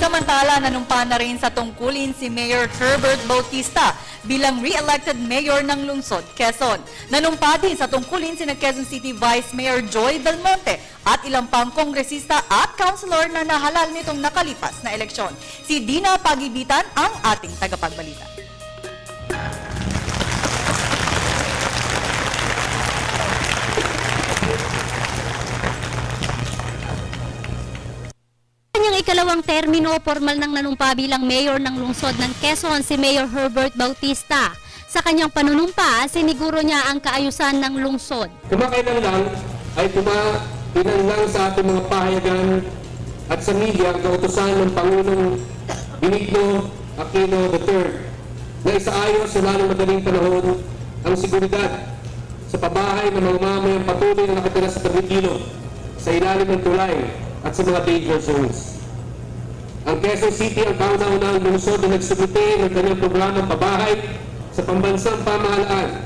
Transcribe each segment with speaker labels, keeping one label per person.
Speaker 1: Samantala, nanumpa na rin sa tungkulin si Mayor Herbert Bautista bilang re-elected mayor ng lungsod, Quezon. Nanumpa din sa tungkulin sina Quezon City Vice Mayor Joy Belmonte at ilang pang kongresista at councilor na nahalal nitong nakalipas na eleksyon. Si Dina Pagibitan ang ating tagapagbalita.
Speaker 2: Kanyang ikalawang termino, formal nang nanumpa bilang mayor ng lungsod ng Quezon si Mayor Herbert Bautista. Sa kanyang panunumpa, siniguro niya ang kaayusan ng lungsod.
Speaker 3: Kumakailan lang ay pinanlang sa ating mga pahayagan at sa media ang kautusan ng Pangulong Benigno Aquino III na isaayos sa lalong madaling panahon ang seguridad sa pabahay ng mga mamayang patuloy na nakatira sa Tabitilo, sa ilalim ng tulay at sa mga danger zones. Ang Quezon City ang kauna-unahang lungsod na nagsumite ng kanyang programang pabahay sa pambansang pamahalaan.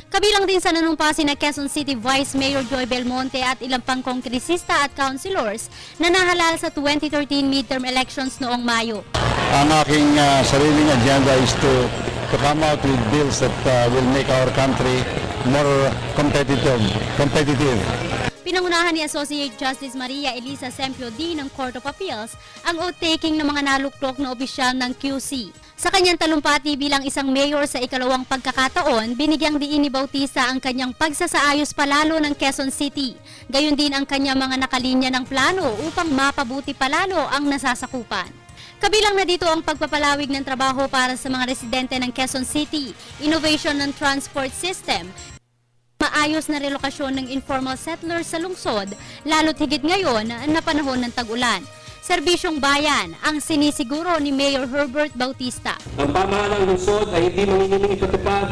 Speaker 2: Kabilang din sa nanumpa sina Quezon City Vice Mayor Joy Belmonte at ilang pang kongresista at councilors na nahalal sa 2013 midterm elections noong Mayo.
Speaker 4: Ang aking sariling agenda is to come out with bills that will make our country more competitive.
Speaker 2: Pinangunahan ni Associate Justice Maria Elisa Sempio D ng Court of Appeals ang oath-taking ng mga naluklok na opisyal ng QC. Sa kanyang talumpati bilang isang mayor sa ikalawang pagkakataon, binigyang diin ni Bautista ang kanyang pagsasaayos palalo ng Quezon City. Gayon din ang kanyang mga nakalinya ng plano upang mapabuti palalo ang nasasakupan. Kabilang na dito ang pagpapalawig ng trabaho para sa mga residente ng Quezon City, innovation ng transport system, maayos na relokasyon ng informal settlers sa lungsod, lalo't higit ngayon na panahon ng tag-ulan. Serbisyong bayan ang sinisiguro ni Mayor Herbert Bautista.
Speaker 3: Ang pamahalang lungsod ay hindi mangingiling ipatupad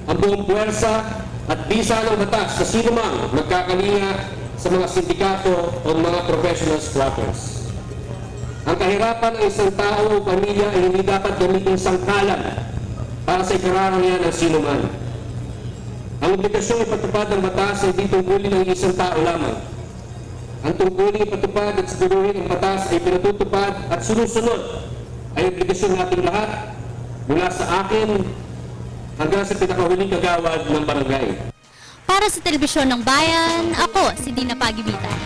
Speaker 3: ang buong puwersa at bisa ng batas sa sinumang nagkakalinga sa mga sindikato o mga professional squatters. Ang kahirapan ng isang tao o pamilya ay hindi dapat gamitin sangkalan para sa ikararangyan ng sinuman. Ang obligasyong ipatupad ng batas ay di tungkulin ng isang tao lamang. Ang tungkulin ipatupad at siguruhin ang batas ay pinatutupad at sunusunod ay obligasyon nating lahat mula sa akin hanggang sa pinakahuling kagawad ng barangay.
Speaker 2: Para sa Telebisyon ng Bayan, ako si Dina Pagibitan.